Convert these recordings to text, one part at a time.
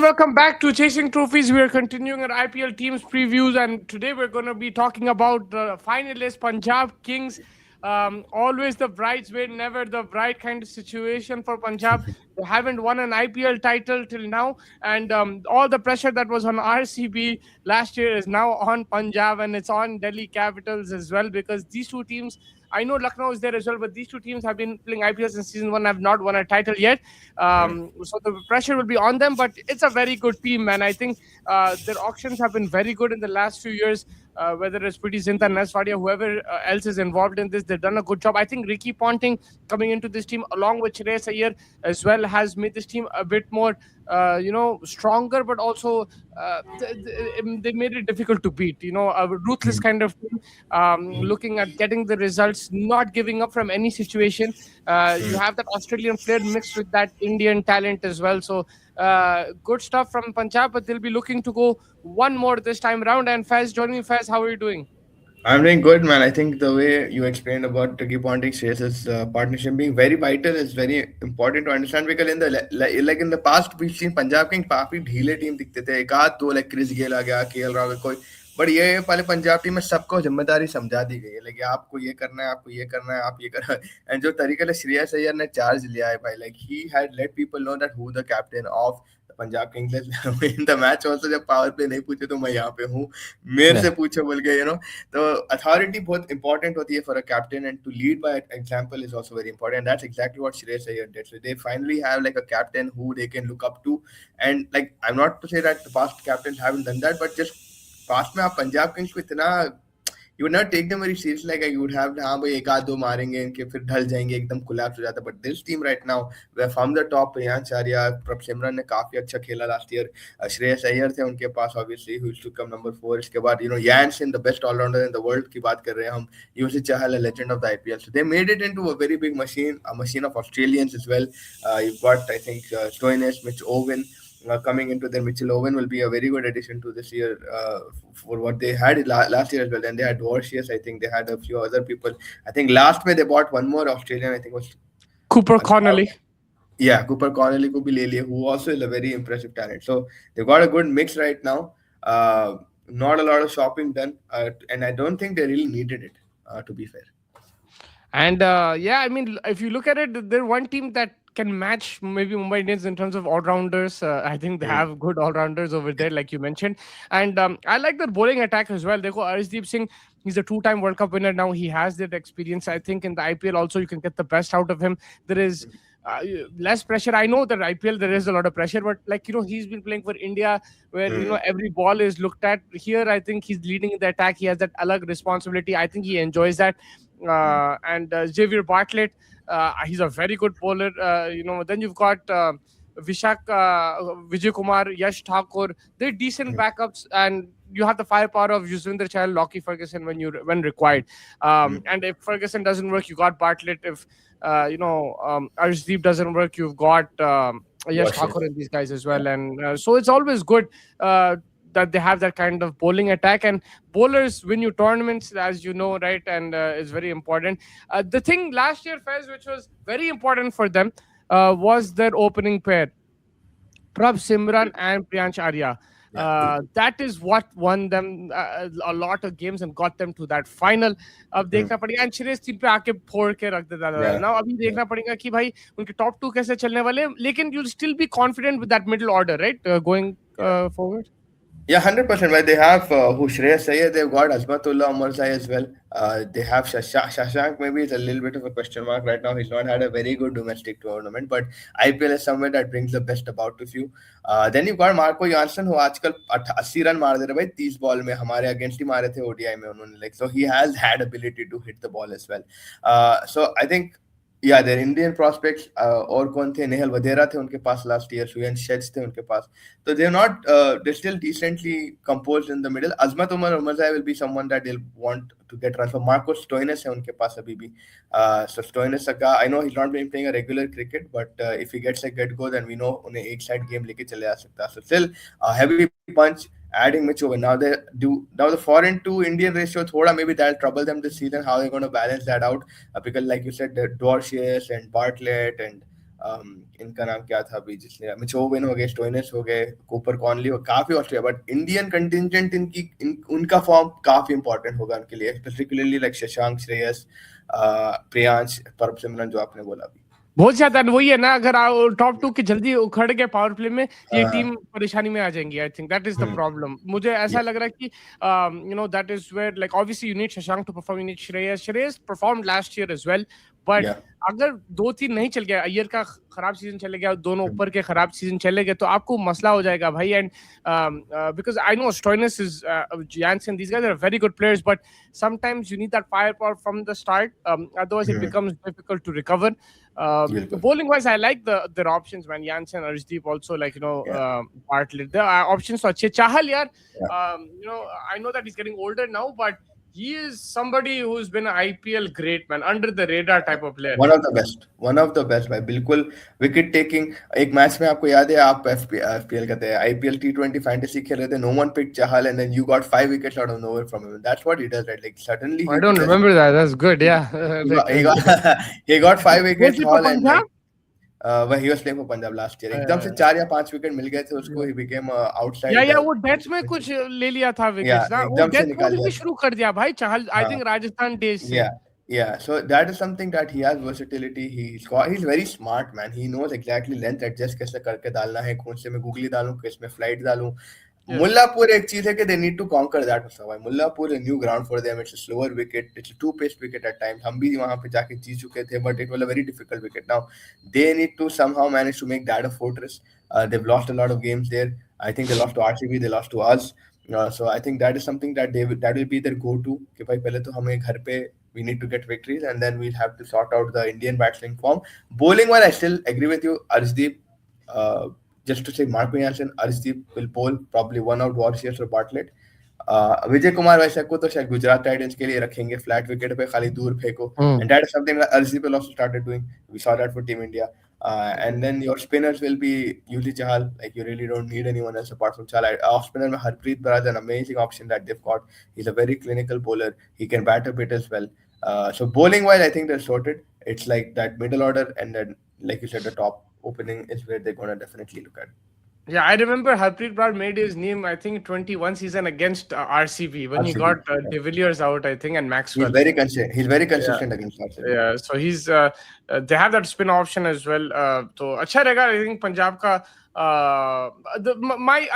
Welcome back to Chasing Trophies. We are continuing our IPL teams previews, and today we're going to be talking about the finalists, Punjab Kings. Always the bridesmaid, never the bride kind of situation for Punjab. They haven't won an IPL title till now, and all the pressure that was on RCB last year is now on Punjab, and it's on Delhi Capitals as well because these two teams. I know Lucknow is there as well, but these two teams have been playing IPL since season one, have not won a title yet. So the pressure will be on them, but it's a very good team, man. I think their auctions have been very good in the last few years. Whether it's Pretty Zinta, Naswadia, whoever else is involved in this, they've done a good job. I think Ricky Ponting coming into this team along with Shreyas Iyer as well has made this team a bit more, stronger, but also they made it difficult to beat. A ruthless kind of team, looking at getting the results, not giving up from any situation. You have that Australian flair mixed with that Indian talent as well. So good stuff from Punjab, but they'll be looking to go one more this time around. And Faz, join me, Faz. How are you doing? I'm doing good, man. I think the way you explained about Ricky Ponting Shreyas' partnership being very vital is very important to understand because in the like in the past we've seen Punjab King काफी ढीले team दिखते थे एक आध दो like Chris Gayle आ गया KL Rahul कोई but ये पहले पंजाब टीम में सबको जिम्मेदारी समझा दी गई है लाइक आपको ये करना है आपको ये करना है आप ये करना है एंड जो तरीके से श्रेयस अय्यर ने चार्ज लिया है भाई like he had let people know that who the captain of Punjab kings in the match also जब पावर प्ले नहीं पूछे तो मैं यहाँ पे हूँ मेरे से पूछो बोल के तो authority बहुत important होती है for a captain and to lead by example is also very important. That's exactly what Shreyas Iyer did. So they finally have like a captain who they can look up to. And like I'm not to say that the past captains haven't done that, but just past में आप Punjab Kings को इतना you would not take them very seriously like you would have हाँ भाई एक आध दो मारेंगे इनके फिर ढल जाएंगे एकदम collapse हो जाता but this team right now where from the top Priyansh Arya प्रभ सिमरन ने काफी अच्छा खेला last year श्रेयस अय्यर थे उनके पास obviously who used to come number 4 इसके बाद Yan Sin the best all-rounder in the world की बात कर रहे हैं हम Yuvraj Chahal a legend of the IPL so they made it into a very big machine a machine of Australians as well you've got I think Stoinis, Mitch Owen coming into there. Mitchell Owen will be a very good addition to this year for what they had last year as well. And they had Dwarcius, I think they had a few other people. I think last May they bought one more Australian, I think was Cooper Connolly. Yeah, Cooper Connolly could be Lele, who also is a very impressive talent. So they've got a good mix right now. Not a lot of shopping done, and I don't think they really needed it, to be fair. And yeah, I mean, if you look at it, they're one team that can match maybe Mumbai Indians in terms of all rounders. I think they have good all rounders over there, like you mentioned. And I like their bowling attack as well. They go Arshdeep Singh. He's a two-time World Cup winner now. He has that experience. I think in the IPL also you can get the best out of him. There is less pressure. I know that IPL there is a lot of pressure, but he's been playing for India where every ball is looked at. Here I think he's leading the attack. He has that alag responsibility. I think he enjoys that. And Xavier Bartlett, he's a very good bowler. Then you've got Vishak, Vijay Kumar, Yash Thakur. They're decent backups, and you have the firepower of Yuzvendra Chahal, Lockie Ferguson when required. And if Ferguson doesn't work, you got Bartlett. If Arshdeep doesn't work, you've got Yash Thakur and these guys as well. And so it's always good that they have that kind of bowling attack, and bowlers win you tournaments, as you know, right? And it's very important. The thing last year, Fez, which was very important for them, was their opening pair, Prabh Simran and Priyansh Arya. That is what won them a lot of games and got them to that final. अब देखना पड़ेगा and Shreyas team पे आके फोड़ के रख देता था ना अभी देखना पड़ेगा कि भाई उनके टॉप टू कैसे चलने वाले लेकिन you'll still be confident with that middle order, right? Going forward. Yeah, 100%. Right, they have who Shreyas Iyer, they've got Azmatullah Omarzai as well. They have Shashank. Maybe it's a little bit of a question mark right now. He's not had a very good domestic tournament, but IPL is somewhere that brings the best about to you. Then you've got Marco Jansen, who आजकल 80 run मार दे रहे भाई 30 ball में हमारे against ही मारे थे ODI में उन्होंने like so he has had ability to hit the ball as well. So I think yeah, their Indian prospects और कौन थे नेहल वधेरा थे उनके पास last year सुयन शेज थे उनके पास so they're not they're still decently composed in the middle. Azmat Umar Umarzai will be someone that they'll want to get run for. Marcos Stoinis है उनके पास अभी भी so Stoinis का I know he's not been playing a regular cricket but if he gets a get go then we know उन्हें एक side game लेके चले आ सकता है so still a heavy punch adding Mitch Owen. Now the foreign to Indian ratio thoda maybe that'll trouble them this season how they're going to balance that out because like you said the Dwarcius and Bartlett and इनका नाम क्या था अभी, जिसने मिचोविन हो गए, Stoinis हो गए, कूपर कॉनली हो, काफी ऑस्ट्रेलिया, बट इंडियन कंटिजेंट उनका फॉर्म काफी इंपॉर्टेंट होगा उनके लिए, पर्टिकुलरली लाइक शशांक, श्रेयस, प्रियांश, परब सिमरन जो आपने बोला अभी। बहुत ज्यादा वही है ना, अगर टॉप 2 के जल्दी उखड़ गए पावर प्ले में, ये टीम परेशानी में आ जाएंगी। I think that is the problem. मुझे ऐसा लग रहा है कि that is where like obviously you need Shashank to perform, you need Shreyas perform last year as well, but अगर 2-3 नहीं चल गया, अय्यर का खराब सीजन चले गया, दोनों ऊपर के खराब सीजन चले गए, तो आपको मसला हो जाएगा भाई। And because I know Stoinis is Jansen, these guys are very good players, but sometimes you need that firepower from the start, otherwise it becomes difficult to recover. Bowling wise, I like their options, man. Jansen, Arshdeep also, like Bartlett. The options are अच्छे. Chahal, yaar, I know that he's getting older now, but he is somebody who's been an IPL great, man, under the radar type of player. One of the best भाई, बिल्कुल wicket taking. एक match में आपको याद है, आप FPL कहते हैं, IPL T20 फैंटेसी खेल रहे थे, no one picked Chahal and then you got 5 wickets out of nowhere from him. That's what he does, right? Like suddenly I don't remember that. That's good, yeah. he got 5 wickets all, and Punjab? He was playing for Punjab last year. एकदम से 4 या 5 wicket मिल गए थे उसको, he became outside. या वो deaths में कुछ ले लिया था विकेट्स ना, वो डेथ बॉलिंग भी शुरू कर दिया भाई चहल, आई थिंक राजस्थान डेज से। Yeah, so that is something that he has versatility. He's very smart, man. He knows exactly length adjust कैसे करके डालना है, कौन से में गूगली डालूं, किस में फ्लाइट डालूं। मुल्लापुर एक चीज है कि they need to conquer that also. Mullapur a new ground for them. It's a slower wicket. It's a two-paced wicket at times. हम भी वहाँ पे जाके जीत चुके थे, but it was a very difficult wicket. Now they need to somehow manage to make that a fortress. They've lost a lot of games there. I think they lost to RCB, they lost to us. So I think that is something that that will be their go-to. कि भाई पहले तो हमें घर पे we need to get victories, and then we'll have to sort out the Indian batsman form. Bowling wise, I still agree with you. Arshdeep, just to say, Marco Jansen, Arshdeep will bowl probably one out Warriors or Bartlett. Vijay Kumar वैसे को तो शायद Gujarat Titans के लिए रखेंगे, flat wicket पे खाली दूर फेंको, and that is something that Arshdeep will also started doing. We saw that for Team India. And then your spinners will be Yuzi Chahal. Like you really don't need anyone else apart from Chahal. Off spinner में Harpreet Brar is an amazing option that they've got. He's a very clinical bowler. He can bat a bit as well. So bowling wise, I think they're sorted. It's like that middle order, and then like you said, the top opening is where they're gonna definitely look at. Yeah, I remember Harpreet Brar made his name, I think, 21 season against RCB when he got De Villiers out, I think, and Maxwell. He's very consistent against RCB. Yeah, so he's they have that spin option as well. So अच्छा रहेगा, I think Punjab का.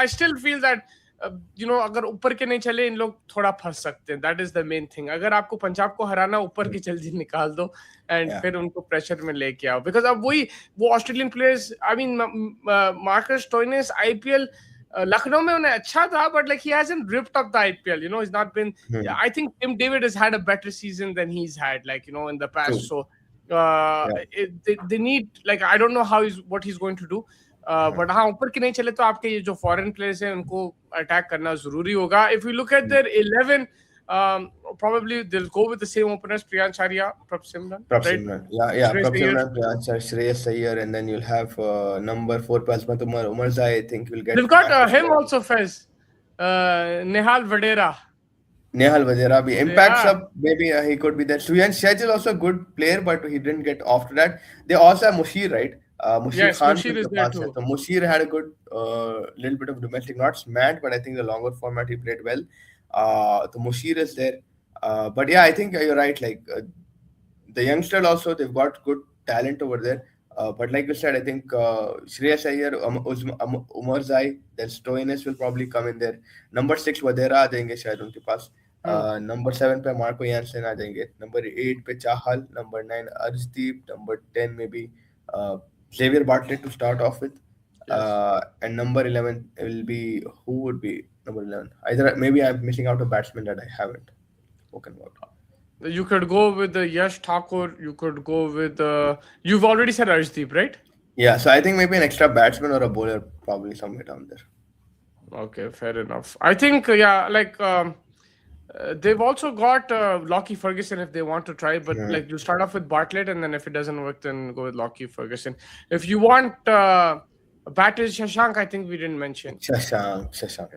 I still feel that अगर ऊपर के नहीं चले, इन लोग थोड़ा फंस सकते हैं. That is the main thing. अगर आपको पंजाब को हराना, ऊपर के जल्दी निकाल दो एंड फिर उनको प्रेशर में लेके आओ, बिकॉज अब वो Australian players, I mean Marcus Stoinis IPL Lucknow में उन्हें अच्छा था, but like he hasn't ripped up the IPL, he's not been. I think Tim David has had a better season than he's had, like in the past. So they need, like, I don't know what he's going to do. But हाँ, ऊपर के नहीं चले तो आपके ये जो foreign players हैं उनको अटैक करना जरूरी होगा. If you look at there 11, probably they'll go with the same openers, Priyansh Arya, Prab Simran. Prab Simran, Priyansh, Shreyas Iyer, and then you'll have number 4 Pasmat Umar Zai. I think will get. They've got him also, Fez. Nehal Vadera. Bhi. Impact sub, maybe he could be there. Suyan Shaj is also a good player, but he didn't get off to that. They also have Mushir, right? Mushir Khan is there too. So Mushir had a good little bit of domestic, not smash, but I think the longer format he played well. So Mushir is there. But yeah, I think you're right. Like the youngsters also, they've got good talent over there. But like you said, I think Shreyas Iyer, Umar Zai, then Stoinis will probably come in there. Number 6 Vadera आ जाएंगे शायद उनके पास. Number 7 पे Marco Jansen आ जाएंगे. Number 8 पे Chahal. Number 9 Arshdeep. Number 10 maybe Xavier Bartlett to start off with. And number 11 will be, who would be number 11? Either maybe I'm missing out a batsman that I haven't spoken about. You could go with Yash Thakur. You could go with you've already said Arshdeep, right? Yeah, so I think maybe an extra batsman or a bowler probably somewhere down there. Okay, fair enough. I think they've also got Lockie Ferguson if they want to try, but like you start off with Bartlett, and then if it doesn't work, then go with Lockie Ferguson. If you want batters, Shashank, I think we didn't mention. Shashank.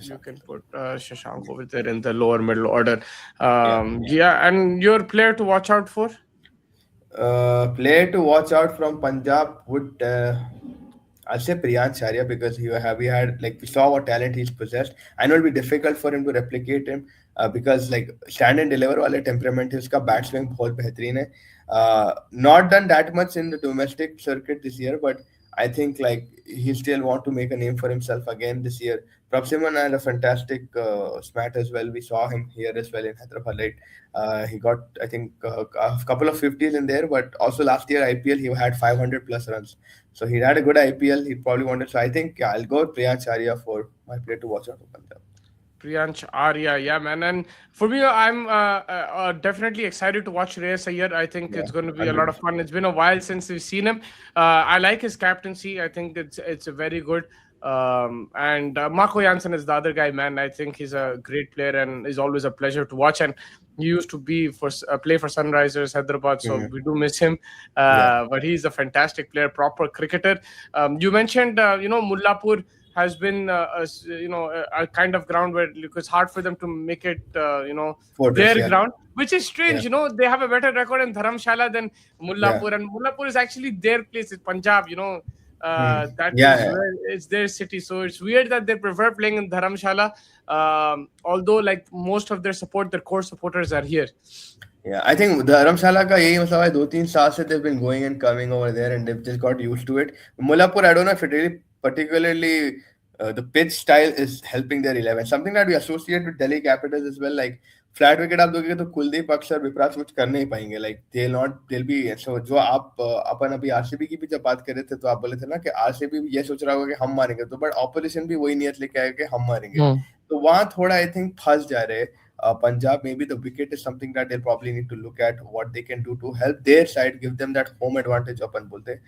You can put Shashank over there in the lower middle order. And your player to watch out for? Player to watch out from Punjab would I'll say Priyan Sharia because we had like we saw what talent he's possessed. I know it'll be difficult for him to replicate him because like stand and deliver वाले temperament है उसका bat swing बहुत बेहतरीन है. Not done that much in the domestic circuit this year, but I think like he still want to make a name for himself again this year. Prabhsimran had a fantastic smat as well. We saw him here as well in Hyderabad. Right? He got I think a couple of 50s in there, but also last year IPL he had 500 plus runs. So he had a good IPL. He probably wanted. So I think yeah, I'll go with Priyansh Arya for my player to watch out for Punjab. Priyansh Arya, yeah, man. And for me, I'm definitely excited to watch Reyes Iyer. I think Yeah, it's going to be a lot of 100%. fun. It's been a while since we've seen him. I like his captaincy. I think it's a very good. And Marco Jansen is the other guy, man. I think he's a great player and is always a pleasure to watch. And he used to be for play for Sunrisers Hyderabad, so we do miss him. Yeah. But he's a fantastic player, proper cricketer. You mentioned, Mullapur has been a kind of ground where it's hard for them to make it Fortress, their yeah. ground, which is strange. Yeah. They have a better record in Dharamshala than Mullapur, Yeah. and Mullapur is actually their place in Punjab. That Yeah, is yeah. where it's their city, so it's weird that they prefer playing in Dharamshala, although like most of their core supporters are here. Yeah, I think धर्मशाला का यही मतलब है 2-3 साल से they've been going and coming over there and they've just got used to it. Mullapur, I don't know if it really particularly the pitch style is helping their 11. Something that we associate with Delhi Capitals as well. Like flat wicket आप दोगे तो कुलदीप अक्सर विपराग कुछ कर नहीं पाएंगे. Like they'll be so जो आप अपन अभी आरसीबी की भी जब बात कर रहे थे तो आप बोले थे ना कि आरसीबी ये सोच रहा होगा कि हम मारेंगे तो बट ऑपोजिशन भी वही नियत लेके आएगा कि हम मारेंगे. तो वहां थोड़ा आई थिंक फंस जा रहे हैं. Punjab, maybe the wicket is something that they'll probably need to look at what they can do to help their side, give them that home advantage. Apan bolte.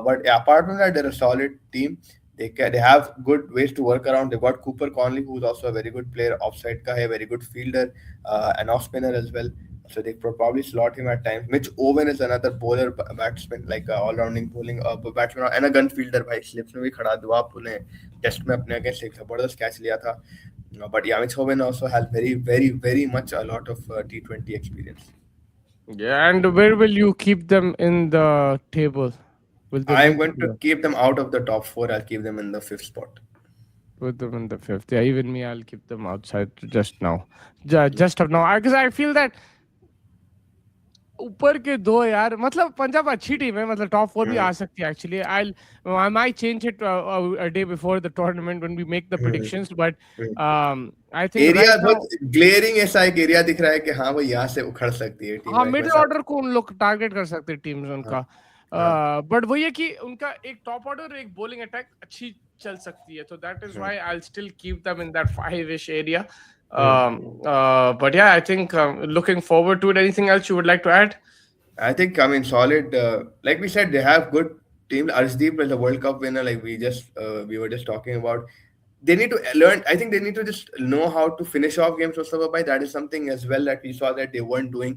But yeah, apart from that, they're a solid team. They have good ways to work around. They've got Cooper Conley, who's also a very good player, offside ka hai, very good fielder, an off spinner as well. So they probably slot him at times. Mitch Owen is another bowler batsman, like all-rounding bowling batsman and a gun fielder. भाई slips में भी खड़ा दुआ उन्हें test में अपने against एक जबरदस्त कैच लिया था. But yeah, Mitch Owen also has very, very, very much a lot of T20 experience. Yeah, and where will you keep them in the table? Will they I'm move going to keep them out of the top 4. I'll keep them in the 5th spot. put them in the 5th? Yeah, even me, I'll keep them outside just now. Just of now, because I feel that ऊपर के दो यार, मतलब पंजाब अच्छी team है, मतलब top 4 भी आ सकती है actually. I might change it a day before the tournament when we make the predictions, but I think area right now, बहुत ग्लेयरिंग ऐसा एक एरिया दिख रहा है कि हाँ भाई यहाँ से उखड़ सकती है टीम. हाँ, like मिडिल वैसा. ऑर्डर को उन लोग टारगेट कर सकते हैं टीम्स उनका. बट वही है कि उनका एक टॉप ऑर्डर और एक बॉलिंग अटैक अच्छी चल सकती है, तो that is why I will still keep them in that 5ish area. But yeah, I think looking forward to it. Anything else you would like to add? I think, I mean, solid. Like we said, they have good team. Arshdeep is a World Cup winner. Like we were just talking about. They need to learn. I think they need to just know how to finish off games. Mustafa, that is something as well that we saw that they weren't doing.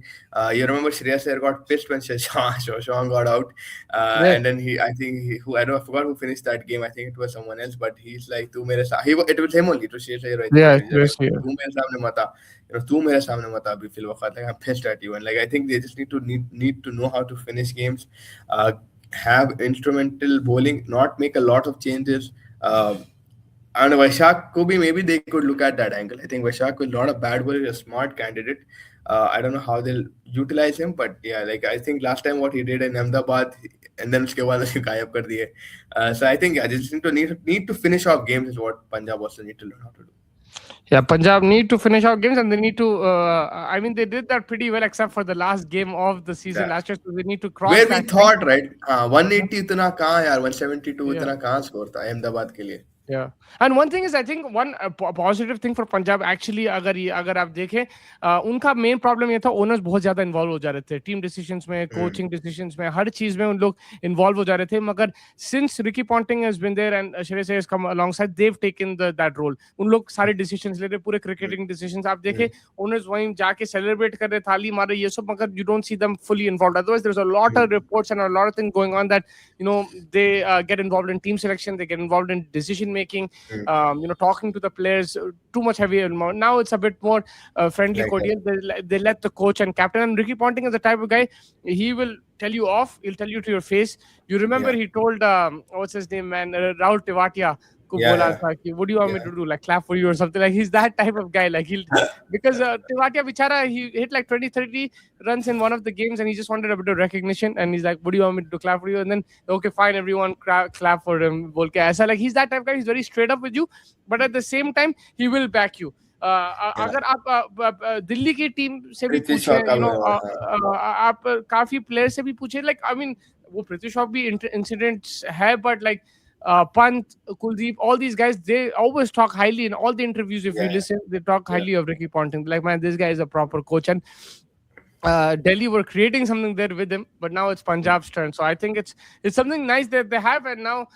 You remember Shreyas Iyer got pissed when Shashank got out, and then I forgot who finished that game. I think it was someone else, but he's like, "Tu mere sa." It was him only. To Shreyas Iyer, right? Yeah, Like, yeah. "Tu mere samne mata." तू मेरे सामने मत अभी fill वक्त. Like I'm pissed at you, and like I think they just need to know how to finish games, have instrumental bowling, not make a lot of changes. And Vaishak ko bhi maybe they could look at that angle. I think Vaishak is not a bad bowler, he's a smart candidate. I don't know how they'll utilize him, but yeah, like I think last time what he did in Ahmedabad, and then uske baad uske गायब कर दिए. So I think I just need to finish off games is what Punjab also need to learn how to do. Yeah, Punjab need to finish out games and they need to. I mean, they did that pretty well, except for the last game of the season Yeah. last year. So they need to cross. Where we that thought, right? 180 इतना कहाँ यार, 172 Yeah. इतना कहाँ score था अहमदाबाद के लिए. Yeah, and one thing is, I think one positive thing for Punjab actually, अगर आप देखें, उनका मेन प्रॉब्लम ये था, ओनर्स बहुत ज्यादा इन्वॉल्व हो जा रहे थे टीम डिसीजंस में, कोचिंग डिसीजंस में, हर चीज में उन लोग इन्वॉल्व हो जा रहे थे. मगर since Ricky Ponting has been there and Shreyas Iyer has come alongside, they have taken that role. उन लोग सारे डिसीजंस ले रहे, पूरे क्रिकेटिंग डिसीजंस. आप देखें, ओनर्स वहीं जाके सेलिब्रेट कर रहे, थाली मार रहे, ये सब, मगर you don't see them fully involved. Otherwise there is a lot of reports and a lot of things going on that, get involved in team selection, they get involved in decision making, Mm. talking to the players, too much heavy. Now it's a bit more friendly, Like cordial. They let the coach and captain. And Ricky Ponting is the type of guy, he will tell you off. He'll tell you to your face. You remember yeah, he told what's his name, man, Rahul Tewatia को yeah, बोला yeah, था कि what do you want me yeah. to do, like clap for you or something, like he's that type of guy, like he'll, because Tewatia bichara, he hit like 20-30 runs in one of the games and he just wanted a bit of recognition, and he's like, what do you want me to do, clap for you? And then okay, fine, everyone clap for him, बोल के ऐसा, like he's that type of guy. He's very straight up with you, but at the same time he will back you. Yeah. अगर आप दिल्ली की team से भी पृथ्वी पूछे, शॉ का भी हाँ, आप काफी प्लेयर से भी पूछे, लाइक आई मीन वो पृथ्वी शॉ भी इंसिडेंट्स है, but like Pant, Kuldeep, all these guys, they always talk highly in all the interviews. If you yeah, listen, they talk yeah. highly of Ricky Ponting. Like, man, this guy is a proper coach. And Delhi were creating something there with him, but now it's Punjab's turn. So I think it's something nice that they have. And now,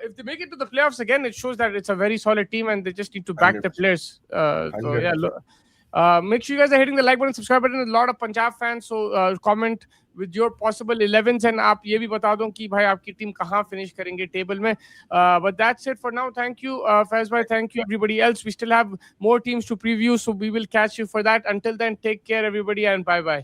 if they make it to the playoffs again, it shows that it's a very solid team, and they just need to back the 100%. players. So yeah, 100%. make sure you guys are hitting the like button, subscribe button. There's a lot of Punjab fans, so comment with your possible 11s, and आप ये भी बता दो कि भाई आपकी team कहाँ finish करेंगे table में. But that's it for now. Thank you, Faiz bhai. Thank you, everybody else. We still have more teams to preview, so we will catch you for that. Until then, take care, everybody, and bye bye.